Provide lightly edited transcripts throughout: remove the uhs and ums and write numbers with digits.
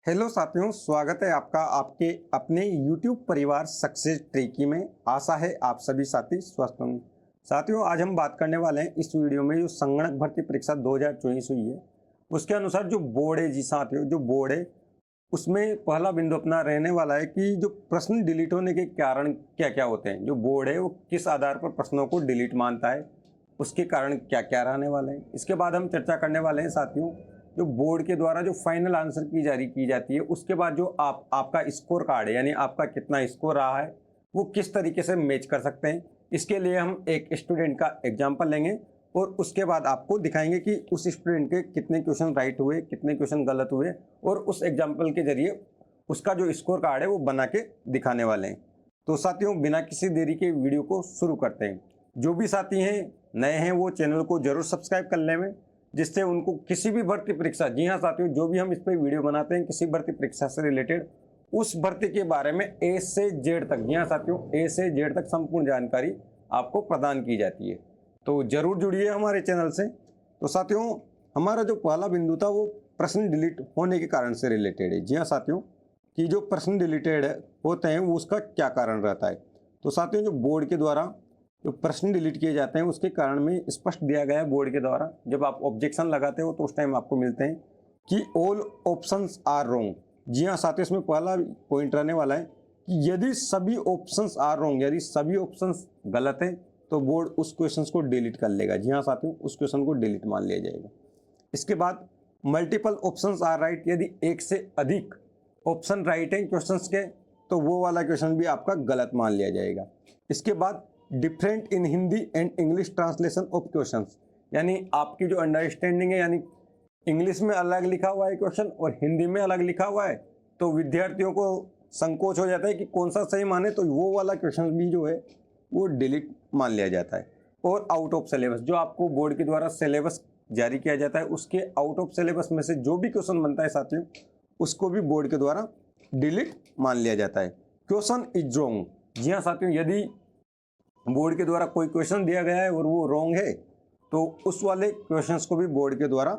Hello साथियों, स्वागत है आपका आपके अपने YouTube परिवार सक्सेस ट्रिकी में। आशा है आप सभी साथी स्वस्थ होंगे। साथियों, आज हम बात करने वाले हैं इस वीडियो में जो संगणक भर्ती परीक्षा 2024 हुई है उसके अनुसार जो बोर्ड है। जी साथियों, जो बोर्ड है उसमें पहला बिंदु अपना रहने वाला है कि जो प्रश्न डिलीट होने के कारण क्या क्या होते हैं। जो बोर्ड है वो किस आधार पर प्रश्नों को डिलीट मानता है, उसके कारण क्या क्या रहने वाले हैं। इसके बाद हम चर्चा करने वाले हैं साथियों, जो बोर्ड के द्वारा जो फाइनल आंसर की जारी की जाती है उसके बाद जो आपका स्कोर कार्ड है, यानी आपका कितना स्कोर रहा है, वो किस तरीके से मैच कर सकते हैं। इसके लिए हम एक स्टूडेंट का एग्जाम्पल लेंगे और उसके बाद आपको दिखाएंगे कि उस स्टूडेंट के कितने क्वेश्चन राइट हुए, कितने क्वेश्चन गलत हुए, और उस एग्जाम्पल के जरिए उसका जो स्कोर कार्ड है वो बना के दिखाने वाले हैं। तो साथियों, बिना किसी देरी के वीडियो को शुरू करते हैं। जो भी साथी हैं नए हैं वो चैनल को जरूर सब्सक्राइब कर लें, जिससे उनको किसी भी भर्ती परीक्षा, जी हाँ साथियों, जो भी हम इस पर वीडियो बनाते हैं किसी भर्ती परीक्षा से रिलेटेड, उस भर्ती के बारे में ए से जेड तक, जी हाँ साथियों, ए से जेड तक संपूर्ण जानकारी आपको प्रदान की जाती है। तो जरूर जुड़िए हमारे चैनल से। तो साथियों, हमारा जो पहला बिंदु था वो प्रश्न डिलीट होने के कारण से रिलेटेड है। जी हाँ साथियों, कि जो प्रश्न डिलीटेड होते हैं वो उसका क्या कारण रहता है। तो साथियों, जो बोर्ड के द्वारा जो प्रश्न डिलीट किए जाते हैं उसके कारण में स्पष्ट दिया गया है बोर्ड के द्वारा। जब आप ऑब्जेक्शन लगाते हो तो उस टाइम आपको मिलते हैं कि ऑल ऑप्शंस आर रॉन्ग। जी हाँ साथियों, इसमें पहला पॉइंट रहने वाला है कि यदि सभी ऑप्शंस आर रॉन्ग, यदि सभी ऑप्शंस गलत हैं तो बोर्ड उस क्वेश्चन को डिलीट कर लेगा। जी हाँ साथियों, उस क्वेश्चन को डिलीट मान लिया जाएगा। इसके बाद मल्टीपल ऑप्शंस आर राइट, यदि एक से अधिक ऑप्शन राइट हैं क्वेश्चंस के तो वो वाला क्वेश्चन भी आपका गलत मान लिया जाएगा। इसके बाद different in Hindi and English translation of questions, यानी आपकी जो अंडरस्टैंडिंग है, यानी इंग्लिश में अलग लिखा हुआ है क्वेश्चन और हिंदी में अलग लिखा हुआ है, तो विद्यार्थियों को संकोच हो जाता है कि कौन सा सही माने, तो वो वाला क्वेश्चन भी जो है वो डिलीट मान लिया जाता है। और आउट ऑफ सिलेबस, जो आपको बोर्ड के द्वारा सिलेबस जारी किया जाता है उसके आउट ऑफ सिलेबस में से जो भी क्वेश्चन बनता है साथियों, उसको भी बोर्ड के द्वारा डिलीट मान लिया जाता है। क्वेश्चन इज रॉन्ग, जी हाँ साथियों, यदि बोर्ड के द्वारा कोई क्वेश्चन दिया गया है और वो रॉन्ग है तो उस वाले क्वेश्चंस को भी बोर्ड के द्वारा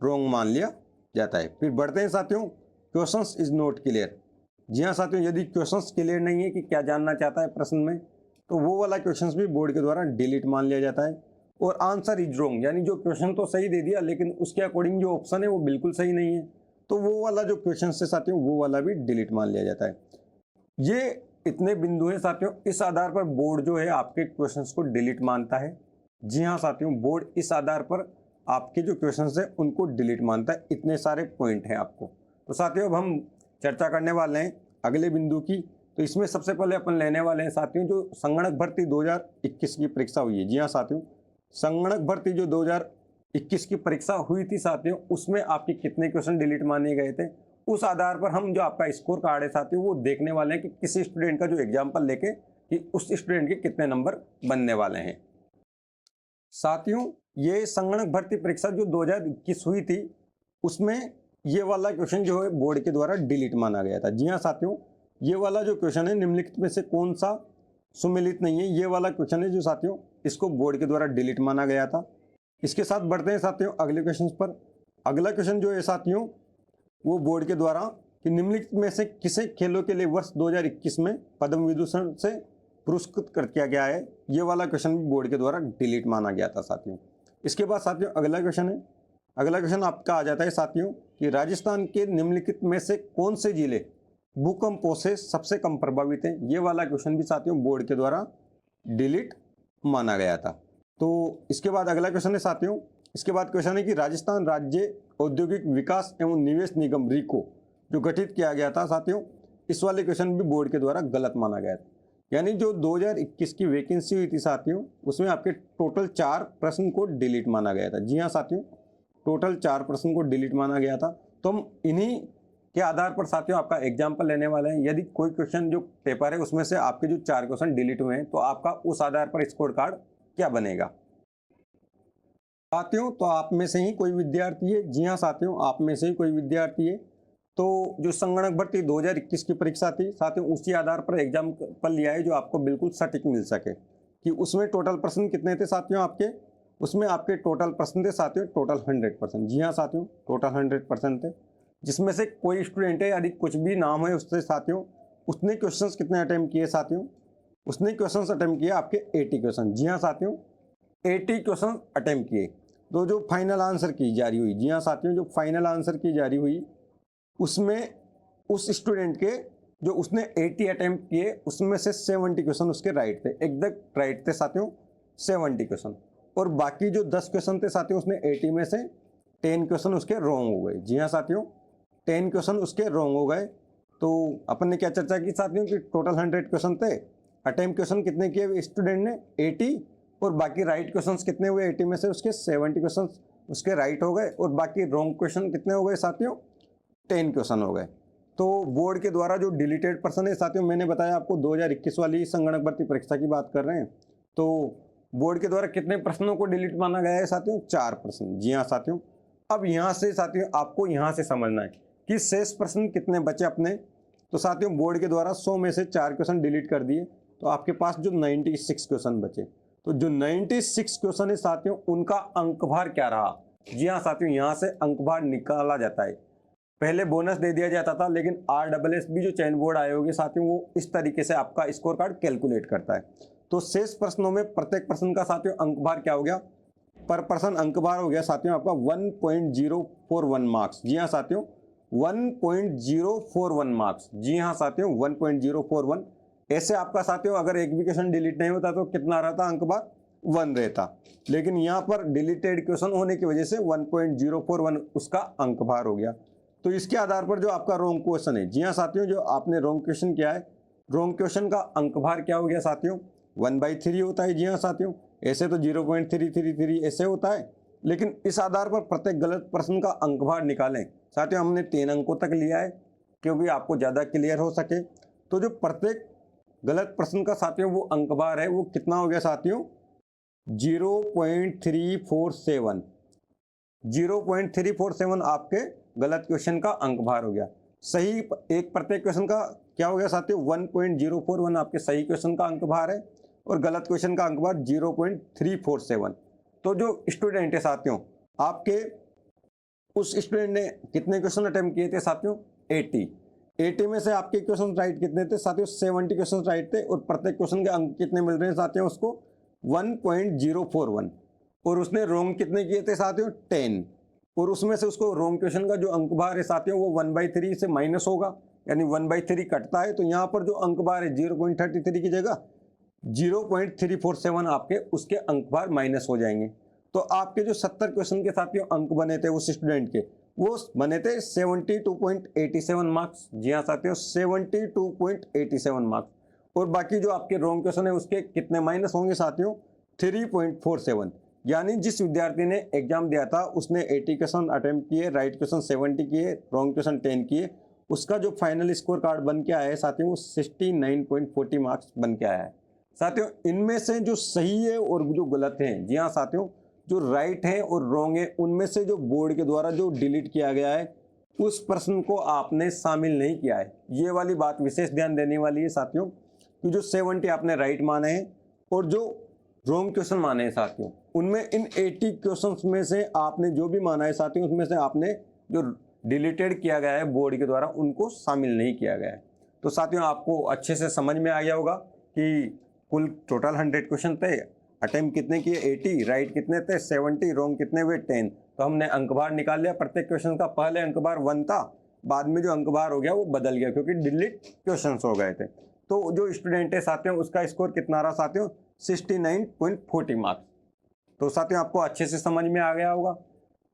रॉन्ग मान लिया जाता है। फिर बढ़ते हैं साथियों, क्वेश्चंस इज नॉट क्लियर। जी हाँ साथियों, यदि क्वेश्चंस क्लियर नहीं है कि क्या जानना चाहता है प्रश्न में, तो वो वाला क्वेश्चंस भी बोर्ड के द्वारा डिलीट मान लिया जाता है। और आंसर इज रॉन्ग, यानी जो क्वेश्चन तो सही दे दिया लेकिन उसके अकॉर्डिंग जो ऑप्शन है वो बिल्कुल सही नहीं है, तो वो वाला जो क्वेश्चन है साथियों वो वाला भी डिलीट मान लिया जाता है। ये इतने बिंदु हैं साथियों, इस आधार पर बोर्ड जो है आपके क्वेश्चंस को डिलीट मानता है। जी हाँ साथियों, बोर्ड इस आधार पर आपके जो क्वेश्चंस हैं उनको डिलीट मानता है। इतने सारे पॉइंट हैं आपको। तो साथियों, अब हम चर्चा करने वाले हैं अगले बिंदु की। तो इसमें सबसे पहले अपन लेने वाले हैं साथियों जो संगणक भर्ती 2021 की परीक्षा हुई है। जी हाँ साथियों, संगणक भर्ती जो 2021 की परीक्षा हुई थी साथियों, उसमें आपके कितने क्वेश्चन डिलीट माने गए थे, उस आधार पर हम जो आपका स्कोर कार्ड है साथियों वो देखने वाले हैं कि किसी स्टूडेंट का जो एग्जाम्पल लेके कि उस स्टूडेंट के कितने नंबर बनने वाले हैं। साथियों, ये संगणक भर्ती परीक्षा जो 2021 हुई थी उसमें ये वाला क्वेश्चन जो है बोर्ड के द्वारा डिलीट माना गया था। जी हाँ साथियों, ये वाला जो क्वेश्चन है निम्नलिखित में से कौन सा सुमेलित नहीं है, ये वाला क्वेश्चन है जो साथियों इसको बोर्ड के द्वारा डिलीट माना गया था। इसके साथ बढ़ते हैं साथियों अगले क्वेश्चन पर। अगला क्वेश्चन जो है साथियों वो बोर्ड के द्वारा कि निम्नलिखित में से किसे खेलों के लिए वर्ष 2021 में पद्म विभूषण से पुरस्कृत कर किया गया है, ये वाला क्वेश्चन भी बोर्ड के द्वारा डिलीट माना गया था साथियों। इसके बाद साथियों अगला क्वेश्चन है, अगला क्वेश्चन आपका आ जाता है साथियों कि राजस्थान के निम्नलिखित में से कौन से जिले भूकंपों से सबसे कम प्रभावित हैं, ये वाला क्वेश्चन भी साथियों बोर्ड के द्वारा डिलीट माना गया था। तो इसके बाद अगला क्वेश्चन है साथियों, इसके बाद क्वेश्चन है कि राजस्थान राज्य औद्योगिक विकास एवं निवेश निगम रिको जो गठित किया गया था साथियों, इस वाले क्वेश्चन भी बोर्ड के द्वारा गलत माना गया था। यानी जो 2021 की वैकेंसी हुई थी साथियों उसमें आपके टोटल 4 प्रश्न को डिलीट माना गया था। जी हाँ साथियों, टोटल 4 प्रश्न को डिलीट माना गया था। तो हम इन्हीं के आधार पर साथियों आपका एग्जाम्पल लेने वाले हैं। यदि कोई क्वेश्चन जो पेपर है उसमें से आपके जो 4 क्वेश्चन डिलीट हुए हैं तो आपका उस आधार पर स्कोर कार्ड क्या बनेगा। साथियों, तो आप में से ही कोई विद्यार्थी है, जी हाँ साथियों, आप में से ही कोई विद्यार्थी है तो जो संगणक भर्ती 2021 की परीक्षा थी साथियों उसी आधार पर एग्जाम पर लिया है जो आपको बिल्कुल सटीक मिल सके कि उसमें टोटल प्रश्न कितने थे साथियों आपके, उसमें आपके टोटल प्रश्न थे साथियों टोटल 100%। जी हाँ साथियों, टोटल 100% थे। जिसमें से कोई स्टूडेंट है यदि कुछ भी नाम है उससे साथियों, उसने क्वेश्चंस कितने अटेम्प्ट किए साथियों, उसने क्वेश्चंस अटेम्प्ट किए आपके 80 क्वेश्चन। जी हाँ साथियों, 80 क्वेश्चन अटेम्प्ट किए। तो जो फाइनल आंसर की जारी हुई, जी हाँ साथियों, जो फाइनल आंसर की जारी हुई उसमें उस स्टूडेंट के जो उसने 80 अटेम्प्ट किए उसमें से 70 क्वेश्चन उसके राइट थे, एकदम राइट थे साथियों 70 क्वेश्चन। और बाकी जो 10 क्वेश्चन थे साथियों, उसने 80 में से 10 क्वेश्चन उसके रॉन्ग हो गए। जी हाँ साथियों, 10 क्वेश्चन उसके रॉन्ग हो गए। तो अपन ने क्या चर्चा की साथियों कि टोटल 100 क्वेश्चन थे, अटेम्प्ट क्वेश्चन कितने किए स्टूडेंट ने 80, और बाकी राइट क्वेश्चंस कितने हुए 80 में से उसके 70 क्वेश्चन उसके राइट हो गए, और बाकी रॉन्ग क्वेश्चन कितने हो गए साथियों 10 क्वेश्चन हो गए। तो बोर्ड के द्वारा जो डिलीटेड पर्सन है साथियों, मैंने बताया आपको 2021 वाली संगणक भर्ती परीक्षा की बात कर रहे हैं, तो बोर्ड के द्वारा कितने प्रश्नों को डिलीट माना गया है साथियों 4 प्रश्न। जी हाँ साथियों, अब यहाँ से साथियों आपको यहाँ से समझना है कि शेष प्रश्न कितने बचे अपने। तो साथियों बोर्ड के द्वारा 100 में से 4 क्वेश्चन डिलीट कर दिए, तो आपके पास जो 96 क्वेश्चन बचे। तो जो 96 क्वेश्चन है साथियों, उनका अंकभार क्या रहा। जी हाँ साथियों, यहाँ से अंकभार निकाला जाता है। पहले बोनस दे दिया जाता था, लेकिन RSSB जो चयन बोर्ड आयोग है साथियों, वो इस तरीके से आपका स्कोर कार्ड कैलकुलेट करता है। तो शेष प्रश्नों में प्रत्येक प्रश्न का साथियों अंकभार क्या हो गया, पर पर्सन अंकभार हो गया साथियों आपका 1.041 मार्क्स। जी हाँ साथियों, 1.041 मार्क्स। जी हाँ साथियों, 1.041। ऐसे आपका साथियों अगर एक भी क्वेश्चन डिलीट नहीं होता तो कितना रहता अंकभार, 1 रहता, लेकिन यहाँ पर डिलीटेड क्वेश्चन होने की वजह से 1.041 उसका अंकभार हो गया। तो इसके आधार पर जो आपका रॉन्ग क्वेश्चन है, जी हाँ साथियों, जो आपने रॉन्ग क्वेश्चन किया है, रॉन्ग क्वेश्चन का अंकभार क्या हो गया साथियों 1/3 होता है। जी हाँ साथियों, ऐसे तो 0.333 ऐसे होता है, लेकिन इस आधार पर प्रत्येक गलत प्रश्न का अंकभार निकालें साथियों। हमने 3 अंकों तक लिया है क्योंकि आपको ज़्यादा क्लियर हो सके। तो जो प्रत्येक गलत प्रश्न का साथियों वो अंकभार है, वो कितना हो गया साथियों 0.347। 0.347 आपके गलत क्वेश्चन का अंकभार हो गया। सही एक प्रत्येक क्वेश्चन का क्या हो गया साथियों 1.041 आपके सही क्वेश्चन का अंकभार है, और गलत क्वेश्चन का अंकभार 0.347। तो जो स्टूडेंट है साथियों आपके, उस स्टूडेंट ने कितने क्वेश्चन अटेम्प्ट किए थे साथियों 80 में से आपके क्वेश्चन राइट कितने थे साथियों 70 क्वेश्चन राइट थे, और प्रत्येक क्वेश्चन के अंक कितने मिल रहे हैं साथियों उसको 1.041। और उसने रॉन्ग कितने किए थे साथियों 10, और उसमें से उसको रॉन्ग क्वेश्चन का जो अंकभार है साथियों वो 1/3 से माइनस होगा, यानी 1/3 कटता है। तो यहाँ पर जो अंकभार है 0.33 की जगह 0.347 आपके उसके अंकभार माइनस हो जाएंगे। तो आपके जो 70 क्वेश्चन के साथियों अंक बने थे उस स्टूडेंट के, वो बने थे 72.87 मार्क्स। जी हाँ साथियों 72.87 मार्क्स। और बाकी जो आपके रॉन्ग क्वेश्चन है उसके कितने माइनस होंगे साथियों 3.47। यानी जिस विद्यार्थी ने एग्जाम दिया था उसने 80 क्वेश्चन अटेम्प्ट किए, राइट क्वेश्चन 70 किए, रॉन्ग क्वेश्चन 10 किए, उसका जो फाइनल स्कोर कार्ड बन के आया है साथियों वो 69.40 मार्क्स बन के आया है। साथियों इनमें से जो सही है और जो गलत है, जी हाँ साथियों, जो राइट है और रॉन्ग है, उनमें से जो बोर्ड के द्वारा जो डिलीट किया गया है उस प्रश्न को आपने शामिल नहीं किया है। ये वाली बात विशेष ध्यान देने वाली है साथियों, कि जो 70 आपने राइट माने हैं और जो रॉन्ग क्वेश्चन माने हैं साथियों, उनमें इन 80 क्वेश्चंस में से आपने जो भी माना है साथियों, उसमें से आपने जो डिलीटेड किया गया है बोर्ड के द्वारा उनको शामिल नहीं किया गया है। तो साथियों आपको अच्छे से समझ में आ गया होगा कि कुल टोटल 100 क्वेश्चन थे, अटेम्प्ट कितने किए 80, राइट कितने थे 70, रॉन्ग कितने हुए 10। तो हमने अंकभार निकाल लिया प्रत्येक क्वेश्चन का। पहले अंकभार 1 था, बाद में जो अंकभार हो गया वो बदल गया क्योंकि डिलीट क्वेश्चन हो गए थे। तो जो स्टूडेंट है साथियों उसका स्कोर कितना रहा साथियों 69.40 मार्क्स। तो साथियों आपको अच्छे से समझ में आ गया होगा।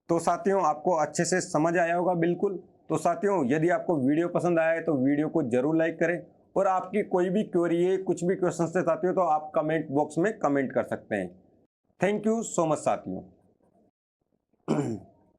तो साथियों आपको अच्छे से समझ आया होगा बिल्कुल। तो साथियों यदि आपको वीडियो पसंद आया है तो वीडियो को जरूर लाइक करें, और आपकी कोई भी क्वेरी है कुछ भी क्वेश्चन है साथियों तो आप कमेंट बॉक्स में कमेंट कर सकते हैं। थैंक यू सो मच साथियों।